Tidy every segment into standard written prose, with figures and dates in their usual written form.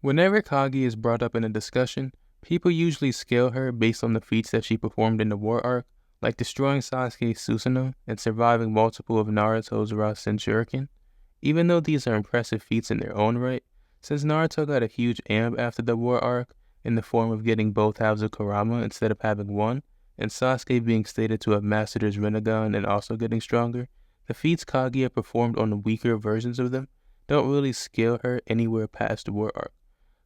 Whenever Kaguya is brought up in a discussion, people usually scale her based on the feats that she performed in the war arc, like destroying Sasuke's Susanoo and surviving multiple of Naruto's rasenshuriken. Even though these are impressive feats in their own right, since Naruto got a huge amp after the war arc in the form of getting both halves of Kurama instead of having one, and Sasuke being stated to have mastered his Rinnegan and also getting stronger, the feats Kaguya performed on the weaker versions of them don't really scale her anywhere past the war arc.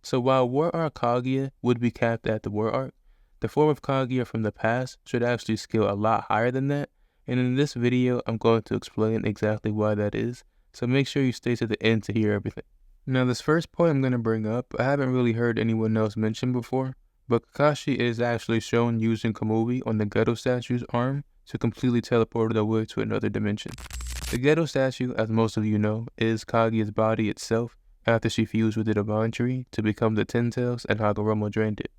So while War Arc Kaguya would be capped at the War Arc, the form of Kaguya from the past should actually scale a lot higher than that, and in this video I'm going to explain exactly why that is, so make sure you stay to the end to hear everything. Now this first point I'm going to bring up, I haven't really heard anyone else mention before, but Kakashi is actually shown using Kamui on the Gedo Statue's arm to completely teleport it away to another dimension. The Gedo Statue, as most of you know, is Kaguya's body itself, after she fused with the Divine Tree to become the Ten Tails and Hagoromo drained it.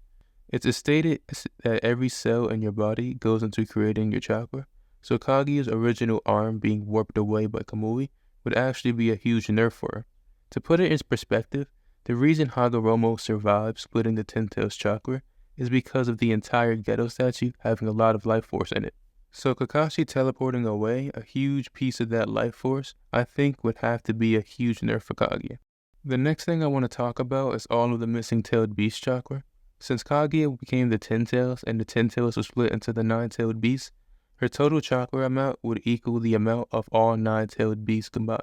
It's stated that every cell in your body goes into creating your chakra, so Kaguya's original arm being warped away by Kamui would actually be a huge nerf for her. To put it in perspective, the reason Hagoromo survived splitting the Ten Tails chakra is because of the entire Gedo Statue having a lot of life force in it. So Kakashi teleporting away a huge piece of that life force, I think would have to be a huge nerf for Kaguya. The next thing I want to talk about is all of the missing tailed beast chakra. Since Kaguya became the Ten Tails and the Ten Tails were split into the nine-tailed beasts, her total chakra amount would equal the amount of all nine-tailed beasts combined.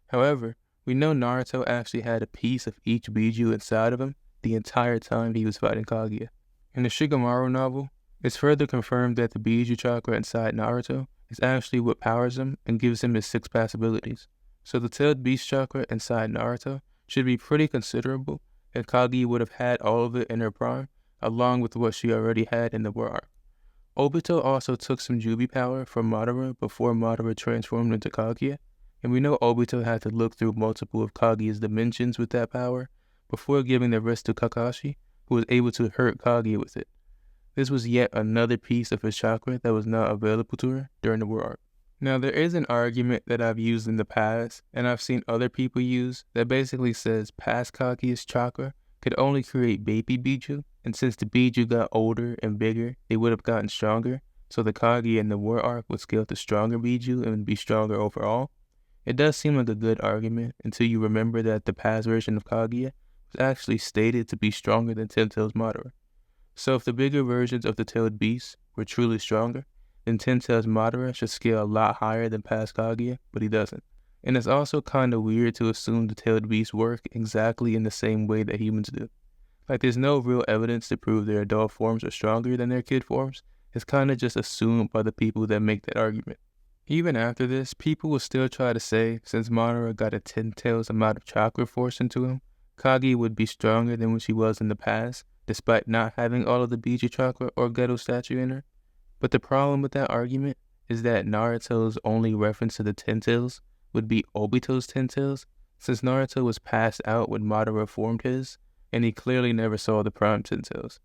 However, we know Naruto actually had a piece of each Biju inside of him the entire time he was fighting Kaguya. In the Shigemaru novel, it's further confirmed that the Biju chakra inside Naruto is actually what powers him and gives him his 6 past abilities. So the tailed beast chakra inside Naruto should be pretty considerable, and Kaguya would have had all of it in her prime, along with what she already had in the war arc. Obito also took some Jubi power from Madara before Madara transformed into Kaguya, and we know Obito had to look through multiple of Kaguya's dimensions with that power before giving the rest to Kakashi, who was able to hurt Kaguya with it. This was yet another piece of his chakra that was not available to her during the war arc. Now there is an argument that I've used in the past, and I've seen other people use, that basically says past Kaguya's chakra could only create baby Biju, and since the Biju got older and bigger, they would have gotten stronger, so the Kaguya in the war arc would scale to stronger Biju and be stronger overall. It does seem like a good argument until you remember that the past version of Kaguya was actually stated to be stronger than Ten Tails Madara. So if the bigger versions of the tailed beasts were truly stronger, then Ten Tails Madara should scale a lot higher than past Kaguya, but he doesn't. And it's also kind of weird to assume the tailed beasts work exactly in the same way that humans do. Like there's no real evidence to prove their adult forms are stronger than their kid forms. It's kind of just assumed by the people that make that argument. Even after this, people will still try to say, since Madara got a 10 tails amount of chakra force into him, Kaguya would be stronger than what she was in the past, despite not having all of the Biju chakra or Gedo Statue in her. But the problem with that argument is that Naruto's only reference to the Ten Tails would be Obito's Ten Tails, since Naruto was passed out when Madara formed his, and he clearly never saw the Prime Ten Tails.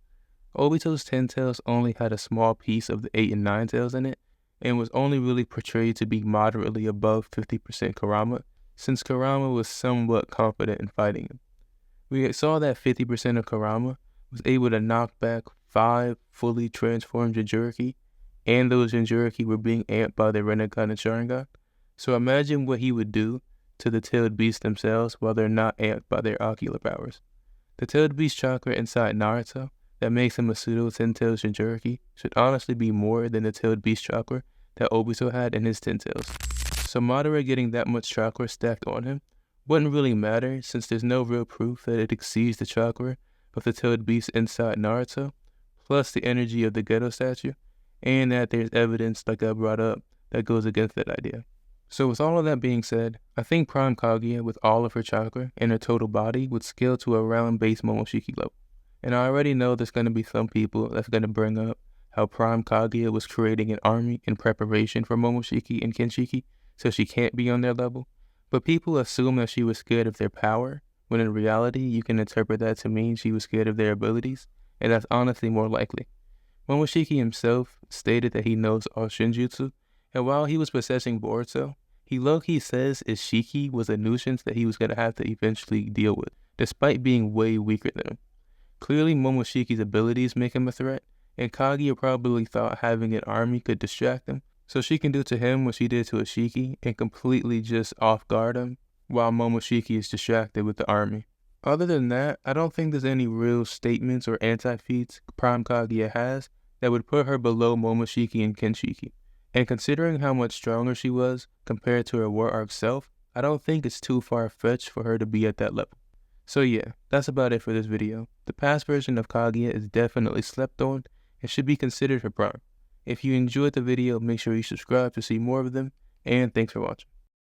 Obito's Ten Tails only had a small piece of the 8 and 9 tails in it, and was only really portrayed to be moderately above 50% Kurama, since Kurama was somewhat confident in fighting him. We saw that 50% of Kurama was able to knock back 5 fully transformed Jinchuriki, and those Jinchuriki were being amped by their Rinnegan and Sharingan. So imagine what he would do to the tailed beasts themselves while they're not amped by their ocular powers. The tailed beast chakra inside Naruto that makes him a pseudo 10 tails Jinchuriki should honestly be more than the tailed beast chakra that Obito had in his 10 tails. So Madara getting that much chakra stacked on him wouldn't really matter, since there's no real proof that it exceeds the chakra of the tailed beast inside Naruto, plus the energy of the Gedo Statue, and that there's evidence, like I brought up, that goes against that idea. So with all of that being said, I think Prime Kaguya with all of her chakra and her total body would scale to around base Momoshiki level. And I already know there's going to be some people that's going to bring up how Prime Kaguya was creating an army in preparation for Momoshiki and Kinshiki, so she can't be on their level. But people assume that she was scared of their power, when in reality you can interpret that to mean she was scared of their abilities, and that's honestly more likely. Momoshiki himself stated that he knows all Shinjutsu, and while he was possessing Boruto, he low-key says Ishiki was a nuisance that he was going to have to eventually deal with. despite being way weaker than him. Clearly, Momoshiki's abilities make him a threat, and Kaguya probably thought having an army could distract him, so she can do to him what she did to Ashiki and completely just off guard him, while Momoshiki is distracted with the army. Other than that, I don't think there's any real statements or anti-feats Prime Kaguya has that would put her below Momoshiki and Kenshiki. And considering how much stronger she was compared to her War Arc self, I don't think it's too far-fetched for her to be at that level. So yeah, that's about it for this video. The past version of Kaguya is definitely slept on and should be considered her prime. If you enjoyed the video, make sure you subscribe to see more of them, and thanks for watching.